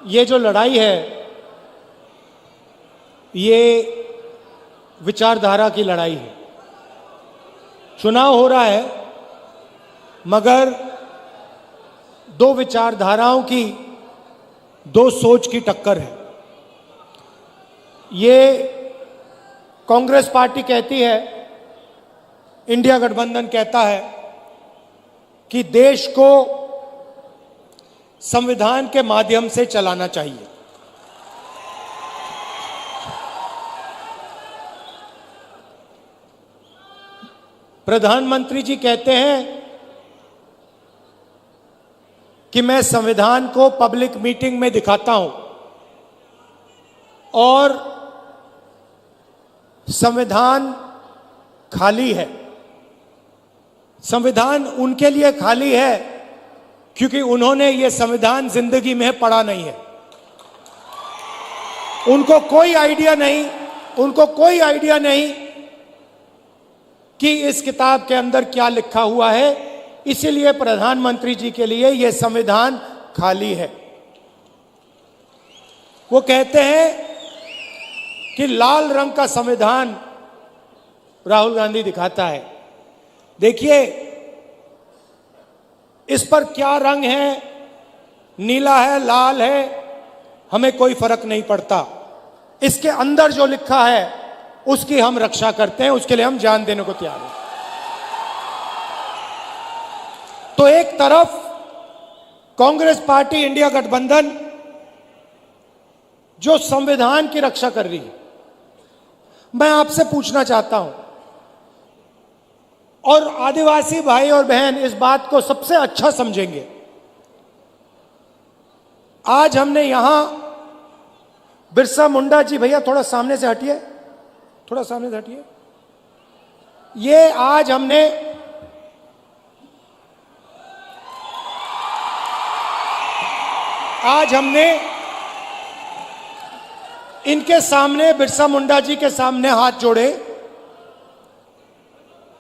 ये जो लड़ाई है ये विचारधारा की लड़ाई है। चुनाव हो रहा है मगर दो विचारधाराओं की, दो सोच की टक्कर है। ये कांग्रेस पार्टी कहती है, इंडिया गठबंधन कहता है कि देश को संविधान के माध्यम से चलाना चाहिए। प्रधानमंत्री जी कहते हैं कि मैं संविधान को पब्लिक मीटिंग में दिखाता हूं और संविधान खाली है। संविधान उनके लिए खाली है क्योंकि उन्होंने ये संविधान जिंदगी में पढ़ा नहीं है। उनको कोई आइडिया नहीं कि इस किताब के अंदर क्या लिखा हुआ है। इसीलिए प्रधानमंत्री जी के लिए यह संविधान खाली है। वो कहते हैं कि लाल रंग का संविधान राहुल गांधी दिखाता है। देखिए इस पर क्या रंग है, नीला है, लाल है, हमें कोई फर्क नहीं पड़ता। इसके अंदर जो लिखा है उसकी हम रक्षा करते हैं, उसके लिए हम जान देने को तैयार हैं। तो एक तरफ कांग्रेस पार्टी, इंडिया गठबंधन जो संविधान की रक्षा कर रही है, मैं आपसे पूछना चाहता हूं, और आदिवासी भाई और बहन इस बात को सबसे अच्छा समझेंगे। आज हमने यहां बिरसा मुंडा जी, भैया थोड़ा सामने से हटिए, थोड़ा सामने से हटिए। ये आज हमने इनके सामने, बिरसा मुंडा जी के सामने हाथ जोड़े,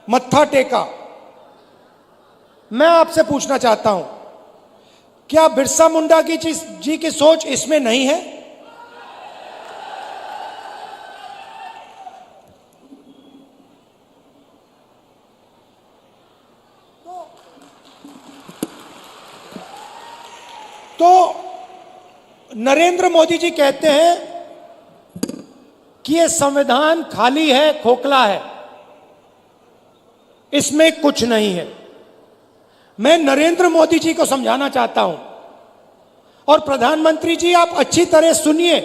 मत्था टेका। मैं आपसे पूछना चाहता हूं, क्या बिरसा मुंडा जी की सोच इसमें नहीं है? तो नरेंद्र मोदी जी कहते हैं कि यह संविधान खाली है, खोखला है, इसमें कुछ नहीं है। मैं नरेंद्र मोदी जी को समझाना चाहता हूं, और प्रधानमंत्री जी आप अच्छी तरह सुनिए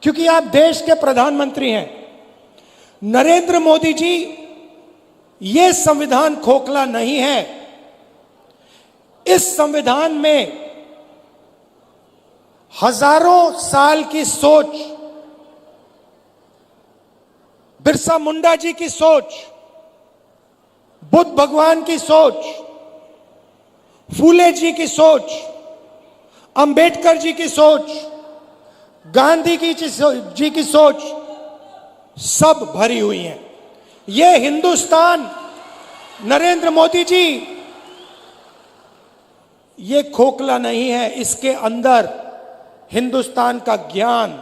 क्योंकि आप देश के प्रधानमंत्री हैं। नरेंद्र मोदी जी, यह संविधान खोखला नहीं है। इस संविधान में हजारों साल की सोच, बिरसा मुंडा जी की सोच, बुद्ध भगवान की सोच, फूले जी की सोच, अंबेडकर जी की सोच, गांधी जी की सोच सब भरी हुई है। यह हिंदुस्तान, नरेंद्र मोदी जी, ये खोखला नहीं है। इसके अंदर हिंदुस्तान का ज्ञान,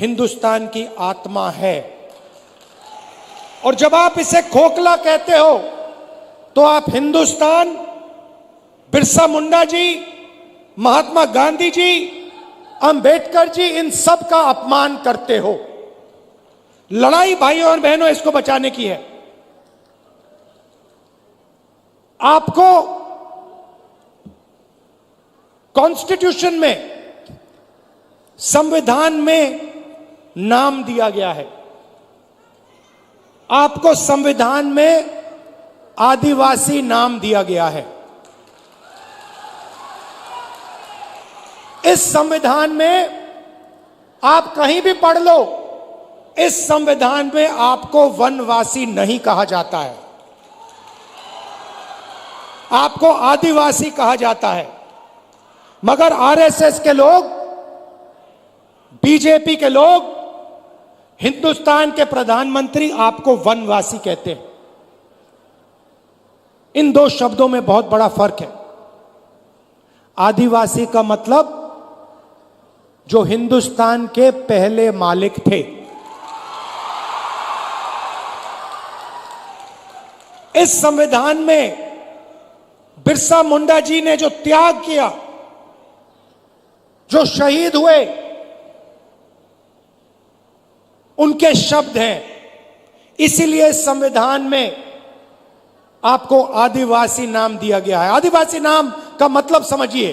हिंदुस्तान की आत्मा है। और जब आप इसे खोखला कहते हो तो आप हिंदुस्तान, बिरसा मुंडा जी, महात्मा गांधी जी, अंबेडकर जी, इन सब का अपमान करते हो। लड़ाई भाइयों और बहनों इसको बचाने की है। आपको कॉन्स्टिट्यूशन में, संविधान में नाम दिया गया है। आपको संविधान में आदिवासी नाम दिया गया है। इस संविधान में आप कहीं भी पढ़ लो, इस संविधान में आपको वनवासी नहीं कहा जाता है, आपको आदिवासी कहा जाता है। मगर आरएसएस के लोग, बीजेपी के लोग, हिंदुस्तान के प्रधानमंत्री आपको वनवासी कहते हैं। इन दो शब्दों में बहुत बड़ा फर्क है। आदिवासी का मतलब जो हिंदुस्तान के पहले मालिक थे। इस संविधान में बिरसा मुंडा जी ने जो त्याग किया, जो शहीद हुए, उनके शब्द हैं। इसीलिए इस संविधान में आपको आदिवासी नाम दिया गया है। आदिवासी नाम का मतलब समझिए।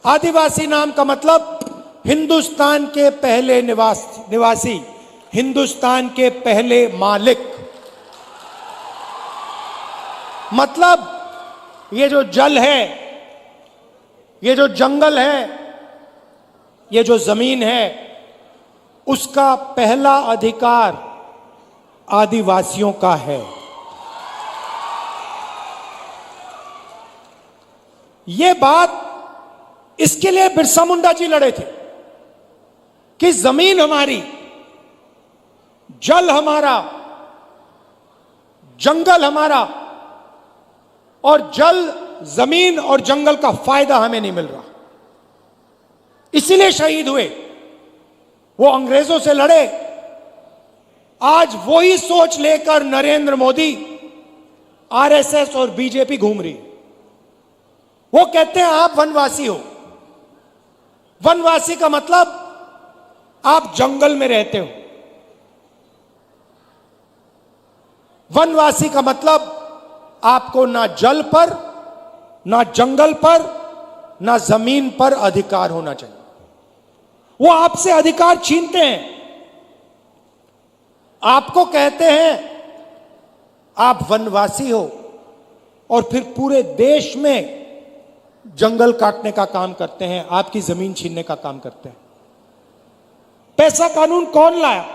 आदिवासी नाम का मतलब हिंदुस्तान के पहले निवासी, हिंदुस्तान के पहले मालिक। मतलब ये जो जल है, ये जो जंगल है, ये जो जमीन है, उसका पहला अधिकार आदिवासियों का है। ये बात, इसके लिए बिरसा मुंडा जी लड़े थे कि जमीन हमारी, जल हमारा, जंगल हमारा, और जल, जमीन और जंगल का फायदा हमें नहीं मिल रहा। इसीलिए शहीद हुए। वो अंग्रेजों से लड़े। आज वही सोच लेकर नरेंद्र मोदी, आरएसएस और बीजेपी घूम रही। वो कहते हैं आप वनवासी हो। वनवासी का मतलब आप जंगल में रहते हो। वनवासी का मतलब आपको ना जल पर, ना जंगल पर, ना जमीन पर अधिकार होना चाहिए। वो आपसे अधिकार छीनते हैं। आपको कहते हैं आप वनवासी हो, और फिर पूरे देश में जंगल काटने का काम करते हैं, आपकी जमीन छीनने का काम करते हैं। पैसा कानून कौन लाया?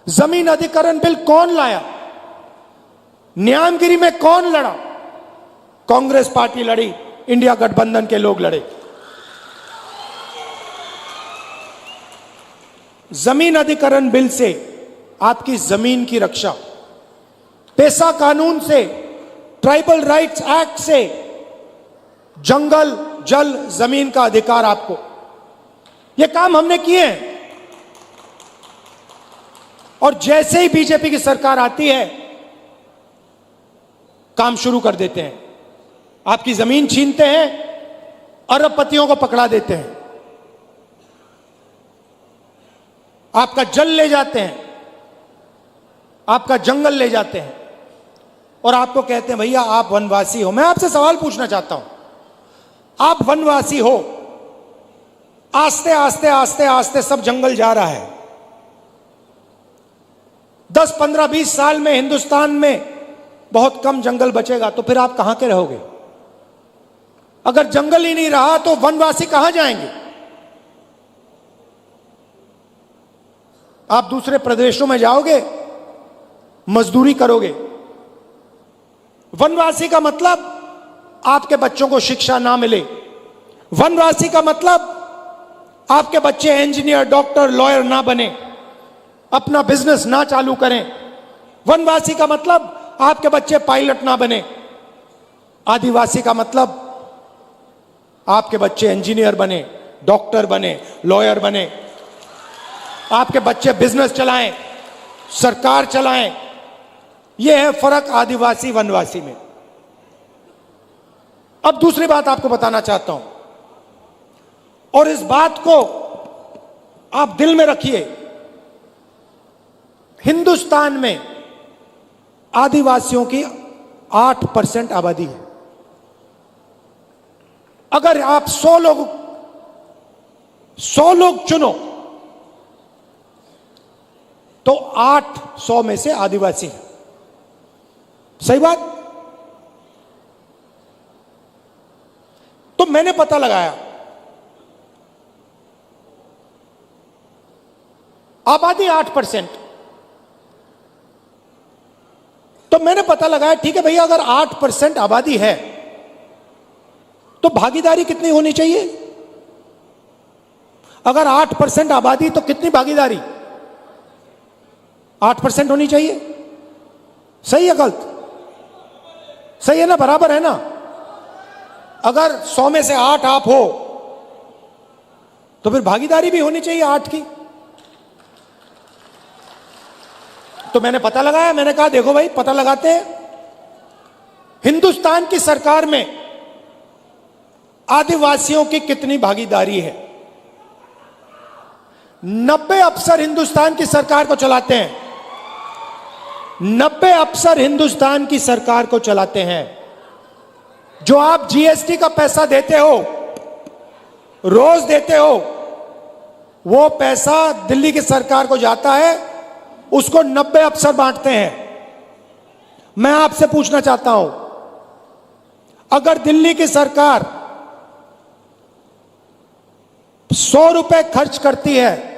जमीन अधिग्रहण बिल कौन लाया? न्यायगिरी में कौन लड़ा? कांग्रेस पार्टी लड़ी, इंडिया गठबंधन के लोग लड़े। जमीन अधिग्रहण बिल से आपकी जमीन की रक्षा, पैसा कानून से, ट्राइबल राइट्स एक्ट से जंगल, जल, जमीन का अधिकार आपको। यह काम हमने किए हैं। और जैसे ही बीजेपी की सरकार आती है, काम शुरू कर देते हैं। आपकी जमीन छीनते हैं, अरबपतियों को पकड़ा देते हैं, आपका जल ले जाते हैं, आपका जंगल ले जाते हैं, और आपको कहते हैं भैया आप वनवासी हो। मैं आपसे सवाल पूछना चाहता हूं, आप वनवासी हो, आस्ते आस्ते आस्ते आस्ते सब जंगल जा रहा है। 10, 15, 20 साल में हिंदुस्तान में बहुत कम जंगल बचेगा, तो फिर आप कहां के रहोगे? अगर जंगल ही नहीं रहा तो वनवासी कहां जाएंगे? आप दूसरे प्रदेशों में जाओगे, मजदूरी करोगे। वनवासी का मतलब आपके बच्चों को शिक्षा ना मिले। वनवासी का मतलब आपके बच्चे इंजीनियर, डॉक्टर, लॉयर ना बने, अपना बिजनेस ना चालू करें। वनवासी का मतलब आपके बच्चे पायलट ना बने। आदिवासी का मतलब आपके बच्चे इंजीनियर बने, डॉक्टर बने, लॉयर बने, आपके बच्चे बिजनेस चलाएं, सरकार चलाएं। यह है फर्क आदिवासी वनवासी में। अब दूसरी बात आपको बताना चाहता हूं, और इस बात को आप दिल में रखिए। हिंदुस्तान में आदिवासियों की 8% आबादी है। अगर आप 100 लोग चुनो तो 800 में से आदिवासी हैं। सही बात? तो मैंने पता लगाया, आबादी 8%। तो मैंने पता लगाया ठीक है भैया, अगर 8% आबादी है तो भागीदारी कितनी होनी चाहिए? अगर 8% आबादी तो कितनी भागीदारी? 8% होनी चाहिए। सही है गलत? सही है ना? बराबर है ना? अगर 100 में से 8 आप हो तो फिर भागीदारी भी होनी चाहिए 8 की। तो मैंने पता लगाया, मैंने कहा देखो भाई पता लगाते हैं, हिंदुस्तान की सरकार में आदिवासियों की कितनी भागीदारी है। 90 अफसर हिंदुस्तान की सरकार को चलाते हैं, 90 अफसर हिंदुस्तान की सरकार को चलाते हैं। जो आप जीएसटी का पैसा देते हो, रोज देते हो, वो पैसा दिल्ली की सरकार को जाता है, उसको 90 अफसर बांटते हैं। मैं आपसे पूछना चाहता हूं, अगर दिल्ली की सरकार 100 रुपए खर्च करती है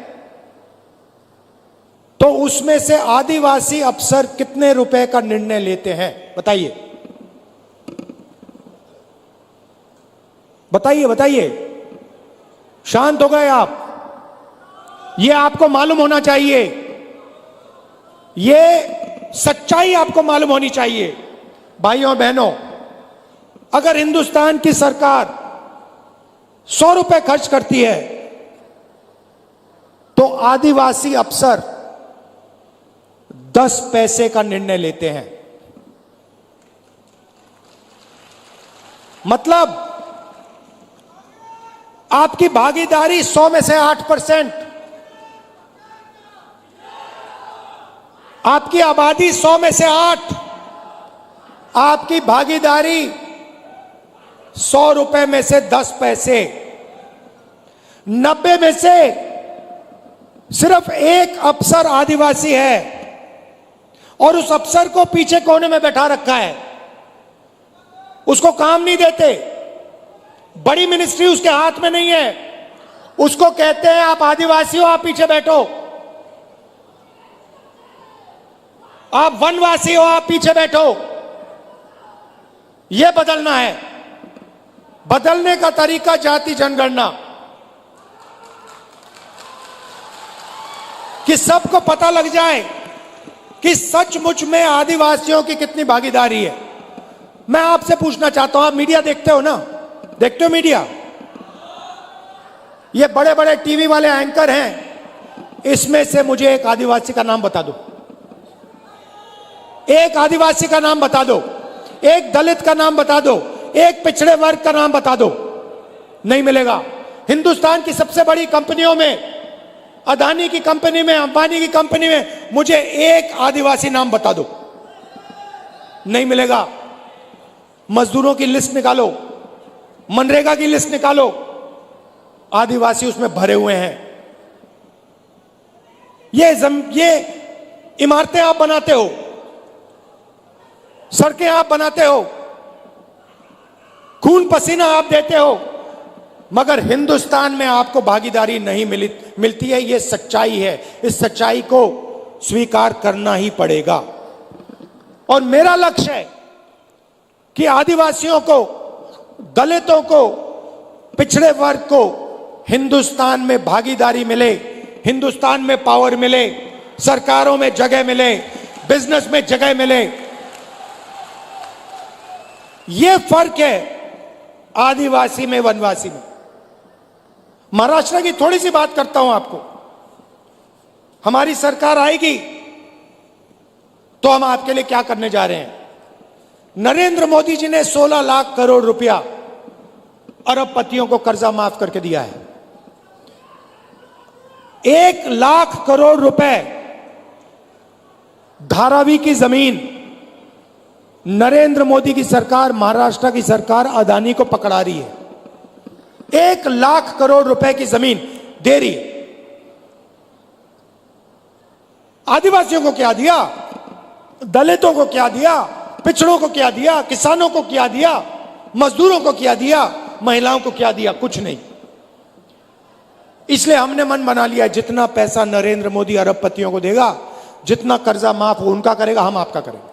तो उसमें से आदिवासी अफसर कितने रुपए का निर्णय लेते हैं? बताइए बताइए बताइए। शांत हो गए आप? यह आपको मालूम होना चाहिए, यह सच्चाई आपको मालूम होनी चाहिए। भाइयों बहनों, अगर हिंदुस्तान की सरकार 100 रुपए खर्च करती है तो आदिवासी अफसर 10 पैसे का निर्णय लेते हैं। मतलब आपकी भागीदारी 100 में से 8%, आपकी आबादी 100 में से 8, आपकी भागीदारी 100 रुपए में से 10 पैसे। 90 में से सिर्फ एक अफसर आदिवासी है और उस अफसर को पीछे कोने में बैठा रखा है, उसको काम नहीं देते। बड़ी मिनिस्ट्री उसके हाथ में नहीं है, उसको कहते हैं आप आदिवासी हो, आप पीछे बैठो, आप वनवासी हो, आप पीछे बैठो। यह बदलना है। बदलने का तरीका जाति जनगणना, कि सबको पता लग जाए कि सचमुच में आदिवासियों की कितनी भागीदारी है। मैं आपसे पूछना चाहता हूं, आप मीडिया देखते हो ना? देखते हो मीडिया? ये बड़े बड़े टीवी वाले एंकर हैं, इसमें से मुझे एक आदिवासी का नाम बता दो, एक आदिवासी का नाम बता दो, एक दलित का नाम बता दो, एक पिछड़े वर्ग का नाम बता दो। नहीं मिलेगा। हिंदुस्तान की सबसे बड़ी कंपनियों में, अदानी की कंपनी में, अंबानी की कंपनी में, मुझे एक आदिवासी नाम बता दो। नहीं मिलेगा। मजदूरों की लिस्ट निकालो, मनरेगा की लिस्ट निकालो, आदिवासी उसमें भरे हुए हैं। ये इमारतें आप बनाते हो, सड़कें आप बनाते हो, खून पसीना आप देते हो, मगर हिंदुस्तान में आपको भागीदारी नहीं मिलती है। यह सच्चाई है। इस सच्चाई को स्वीकार करना ही पड़ेगा। और मेरा लक्ष्य है कि आदिवासियों को, दलितों को, पिछड़े वर्ग को हिंदुस्तान में भागीदारी मिले, हिंदुस्तान में पावर मिले, सरकारों में जगह मिले, बिजनेस में जगह मिले। यह फर्क है आदिवासी में, वनवासी में। महाराष्ट्र की थोड़ी सी बात करता हूं आपको। हमारी सरकार आएगी तो हम आपके लिए क्या करने जा रहे हैं। नरेंद्र मोदी जी ने 16 लाख करोड़ रुपया अरबपतियों को कर्जा माफ करके दिया है। 1 लाख करोड़ रुपए धारावी की जमीन नरेंद्र मोदी की सरकार, महाराष्ट्र की सरकार अदानी को पकड़ा रही है। 1 लाख करोड़ रुपए की जमीन दे रही है। आदिवासियों को क्या दिया? दलितों को क्या दिया? पिछड़ों को क्या दिया? किसानों को क्या दिया? मजदूरों को क्या दिया? महिलाओं को क्या दिया? कुछ नहीं। इसलिए हमने मन बना लिया, जितना पैसा नरेंद्र मोदी अरबपतियों को देगा, जितना कर्जा माफ हो उनका करेगा, हम आपका करेंगे।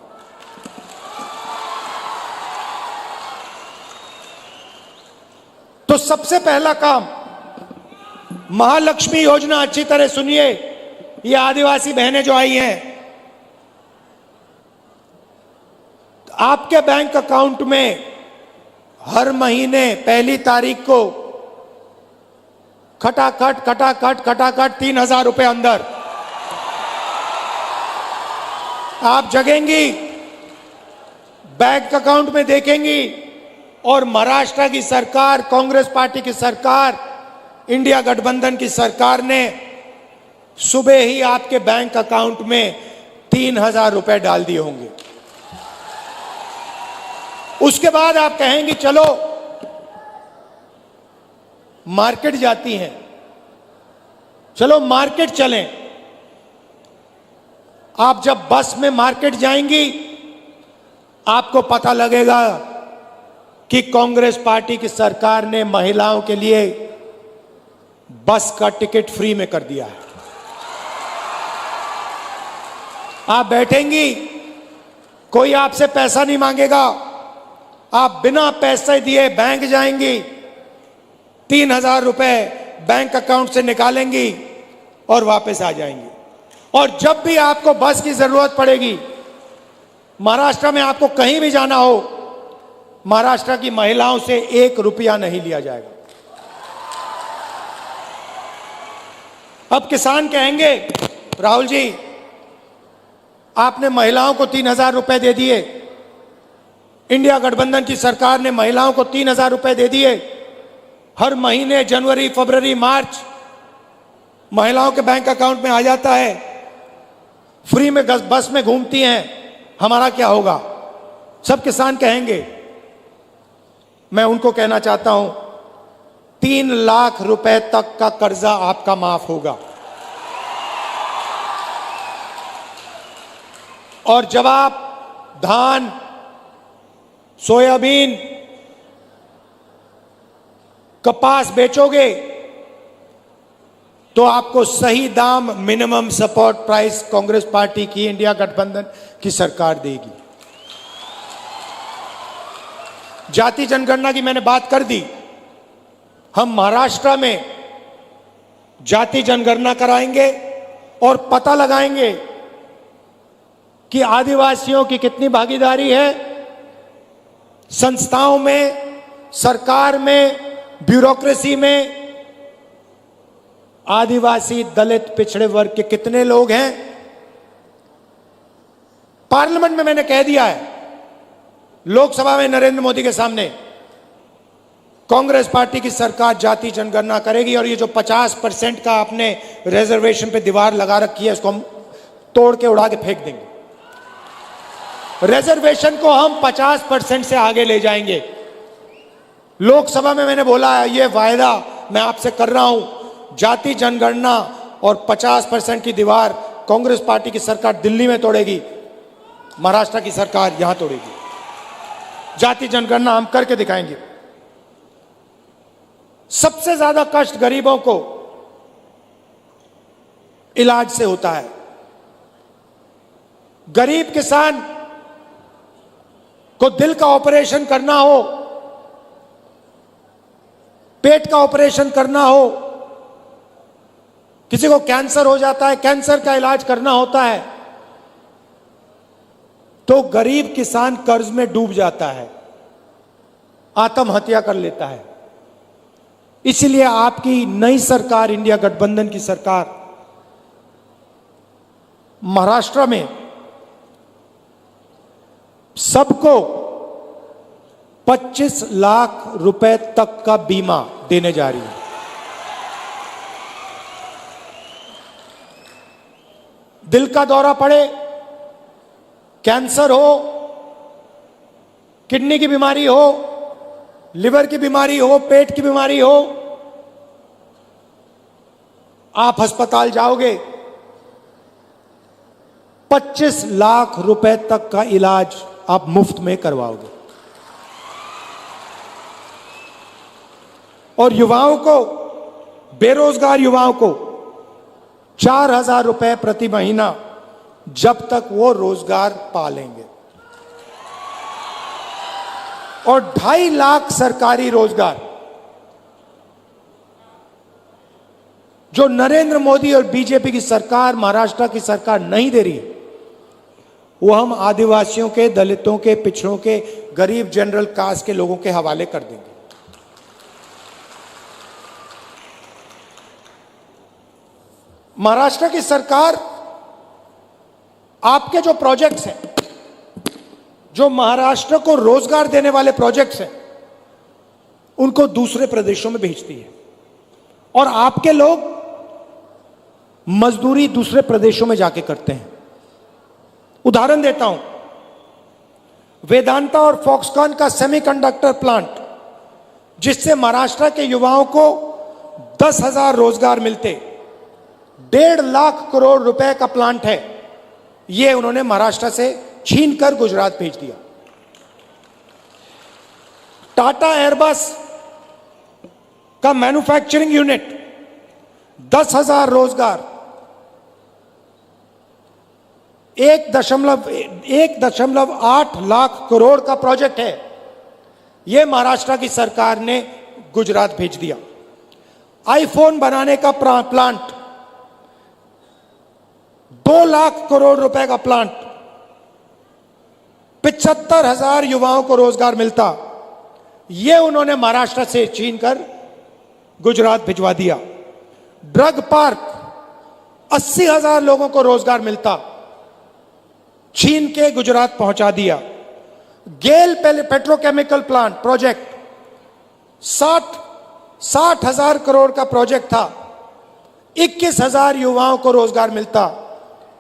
तो सबसे पहला काम, महालक्ष्मी योजना, अच्छी तरह सुनिए। ये आदिवासी बहनें जो आई हैं, आपके बैंक अकाउंट में हर महीने 1 तारीख को खटाखट खटाखट खटाखट 3,000 रुपए अंदर आप जगेंगी, बैंक अकाउंट में देखेंगी और महाराष्ट्र की सरकार, कांग्रेस पार्टी की सरकार, इंडिया गठबंधन की सरकार ने सुबह ही आपके बैंक अकाउंट में 3,000 रुपए डाल दिए होंगे। उसके बाद आप कहेंगे चलो मार्केट जाती हैं, चलो मार्केट चलें। आप जब बस में मार्केट जाएंगी आपको पता लगेगा कि कांग्रेस पार्टी की सरकार ने महिलाओं के लिए बस का टिकट फ्री में कर दिया है। आप बैठेंगी, कोई आपसे पैसा नहीं मांगेगा, आप बिना पैसे दिए बैंक जाएंगी, 3,000 रुपए बैंक अकाउंट से निकालेंगी और वापस आ जाएंगी। और जब भी आपको बस की जरूरत पड़ेगी, महाराष्ट्र में आपको कहीं भी जाना हो, महाराष्ट्र की महिलाओं से 1 रुपया नहीं लिया जाएगा। अब किसान कहेंगे राहुल जी आपने महिलाओं को 3,000 रुपए दे दिए, इंडिया गठबंधन की सरकार ने महिलाओं को 3,000 रुपए दे दिए, हर महीने जनवरी फरवरी मार्च महिलाओं के बैंक अकाउंट में आ जाता है, फ्री में बस में घूमती हैं, हमारा क्या होगा? सब किसान कहेंगे। मैं उनको कहना चाहता हूं 3 लाख रुपए तक का कर्जा आपका माफ होगा। और जब आप धान, सोयाबीन, कपास बेचोगे तो आपको सही दाम, minimum support price Congress party की, इंडिया गठबंधन की सरकार देगी। जाति जनगणना की मैंने बात कर दी। हम महाराष्ट्र में जाति जनगणना कराएंगे और पता लगाएंगे कि आदिवासियों की कितनी भागीदारी है संस्थाओं में, सरकार में, ब्यूरोक्रेसी में। आदिवासी, दलित, पिछड़े वर्ग के कितने लोग हैं। पार्लियामेंट में मैंने कह दिया है, लोकसभा में नरेंद्र मोदी के सामने, कांग्रेस पार्टी की सरकार जाति जनगणना करेगी और ये जो 50% का आपने रिजर्वेशन पे दीवार लगा रखी है उसको हम तोड़ के उड़ा के फेंक देंगे। रिजर्वेशन को हम 50% से आगे ले जाएंगे। लोकसभा में मैंने बोला है, ये वायदा मैं आपसे कर रहा हूं, जाति जनगणना और 50% की दीवार कांग्रेस पार्टी की सरकार दिल्ली में तोड़ेगी, महाराष्ट्र की सरकार यहां तोड़ेगी। जाति जनगणना हम करके दिखाएंगे। सबसे ज्यादा कष्ट गरीबों को इलाज से होता है। गरीब किसान को दिल का ऑपरेशन करना हो, पेट का ऑपरेशन करना हो, किसी को कैंसर हो जाता है, कैंसर का इलाज करना होता है, तो गरीब किसान कर्ज में डूब जाता है, आत्महत्या कर लेता है। इसलिए आपकी नई सरकार, इंडिया गठबंधन की सरकार, महाराष्ट्र में सबको 25 लाख रुपए तक का बीमा देने जा रही है। दिल का दौरा पड़े, कैंसर हो, किडनी की बीमारी हो, लिवर की बीमारी हो, पेट की बीमारी हो, आप अस्पताल जाओगे, 25 लाख रुपए तक का इलाज आप मुफ्त में करवाओगे। और युवाओं को, बेरोजगार युवाओं को 4,000 रुपए प्रति महीना जब तक वो रोजगार पा लेंगे। और 2.5 लाख सरकारी रोजगार जो नरेंद्र मोदी और बीजेपी की सरकार, महाराष्ट्र की सरकार नहीं दे रही है, वो हम आदिवासियों के, दलितों के, पिछड़ों के, गरीब जनरल कास्ट के लोगों के हवाले कर देंगे। महाराष्ट्र की सरकार आपके जो प्रोजेक्ट्स हैं, जो महाराष्ट्र को रोजगार देने वाले प्रोजेक्ट्स हैं, उनको दूसरे प्रदेशों में भेजती है और आपके लोग मजदूरी दूसरे प्रदेशों में जाके करते हैं। उदाहरण देता हूं, वेदांता और फॉक्सकॉन का सेमीकंडक्टर प्लांट, जिससे महाराष्ट्र के युवाओं को 10,000 रोजगार मिलते, 1.5 लाख करोड़ रुपए का प्लांट है, यह उन्होंने महाराष्ट्र से छीनकर गुजरात भेज दिया। टाटा एयरबस का मैन्युफैक्चरिंग यूनिट, 10,000 रोजगार, 1.8 लाख करोड़ का प्रोजेक्ट है, यह महाराष्ट्र की सरकार ने गुजरात भेज दिया। आईफोन बनाने का प्लांट, 2 लाख करोड़ रुपए का प्लांट, 75,000 युवाओं को रोजगार मिलता, यह उन्होंने महाराष्ट्र से छीनकर गुजरात भिजवा दिया। ड्रग पार्क, 80,000 लोगों को रोजगार मिलता, छीन के गुजरात पहुंचा दिया। गेल पेट्रोकेमिकल प्लांट प्रोजेक्ट, 60,000 करोड़ का प्रोजेक्ट था, 21,000 युवाओं को रोजगार मिलता,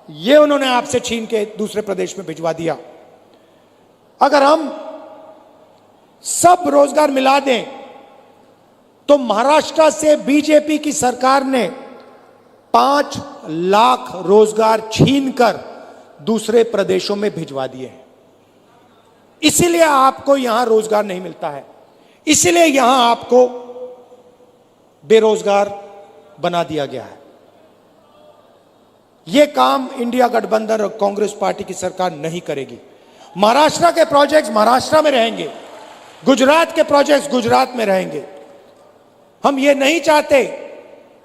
यह उन्होंने आपसे छीन के दूसरे प्रदेश में भिजवा दिया। अगर हम सब रोजगार मिला दें तो महाराष्ट्र से बीजेपी की सरकार ने 5 लाख रोजगार छीनकर दूसरे प्रदेशों में भिजवा दिए हैं। इसीलिए आपको यहां रोजगार नहीं मिलता है, इसीलिए यहां आपको बेरोजगार बना दिया गया है। यह काम इंडिया गठबंधन और कांग्रेस पार्टी की सरकार नहीं करेगी। महाराष्ट्र के प्रोजेक्ट्स महाराष्ट्र में रहेंगे, गुजरात के प्रोजेक्ट्स गुजरात में रहेंगे। हम ये नहीं चाहते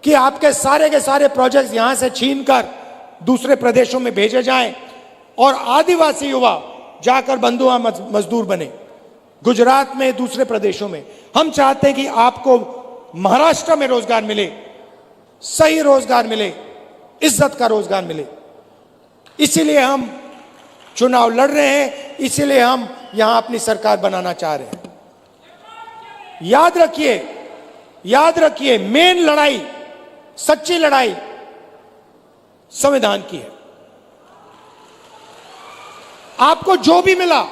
कि आपके सारे प्रोजेक्ट्स यहां से छीनकर दूसरे प्रदेशों में भेजे जाएं और आदिवासी युवा जाकर बंधुआ मजदूर बने गुजरात में, दूसरे प्रदेशों में। हम चाहते हैं कि आपको महाराष्ट्र में रोजगार मिले, सही रोजगार मिले, इज्जत का रोजगार मिले। इसीलिए हम चुनाव लड़ रहे हैं, इसीलिए हम यहां अपनी सरकार बनाना चाह रहे हैं। याद रखिए, मेन लड़ाई, सच्ची लड़ाई संविधान की है। आपको जो भी मिला,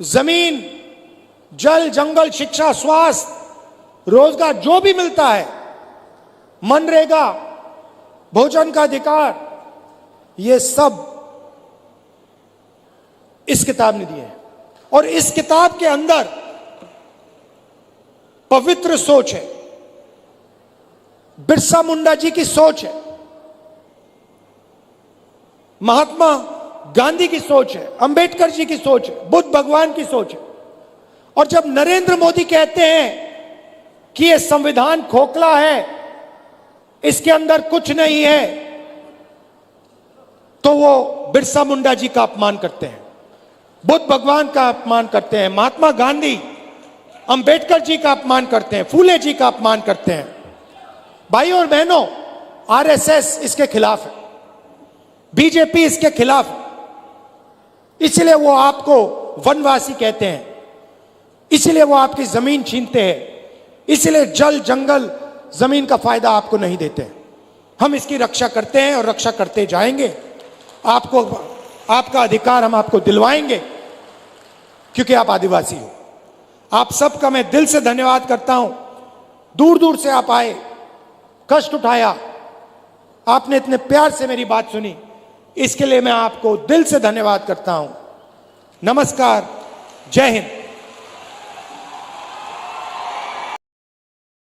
जमीन, जल, जंगल, शिक्षा, स्वास्थ्य, रोजगार, जो भी मिलता है, मनरेगा, भोजन का अधिकार, ये सब इस किताब ने दिए हैं। और इस किताब के अंदर पवित्र सोच है, बिरसा मुंडा जी की सोच है, महात्मा गांधी की सोच है, अंबेडकर जी की सोच है, बुद्ध भगवान की सोच है। और जब नरेंद्र मोदी कहते हैं कि यह संविधान खोखला है, इसके अंदर कुछ नहीं है, तो वो बिरसा मुंडा जी का अपमान करते हैं, बुद्ध भगवान का अपमान करते हैं, महात्मा गांधी, अंबेडकर जी का अपमान करते हैं, फूले जी का अपमान करते हैं। भाइयों और बहनों, आरएसएस इसके खिलाफ है, बीजेपी इसके खिलाफ है। इसलिए वो आपको वनवासी कहते हैं, इसलिए वो आपकी जमीन छीनते हैं, इसलिए जल, जंगल, जमीन का फायदा आपको नहीं देते। हम इसकी रक्षा करते हैं और रक्षा करते जाएंगे। आपको आपका अधिकार हम आपको दिलवाएंगे, क्योंकि आप आदिवासी हो। आप सबका मैं दिल से धन्यवाद करता हूं। दूर दूर से आप आए, कष्ट उठाया, आपने इतने प्यार से मेरी बात सुनी, इसके लिए मैं आपको दिल से धन्यवाद करता हूं। नमस्कार, जय हिंद।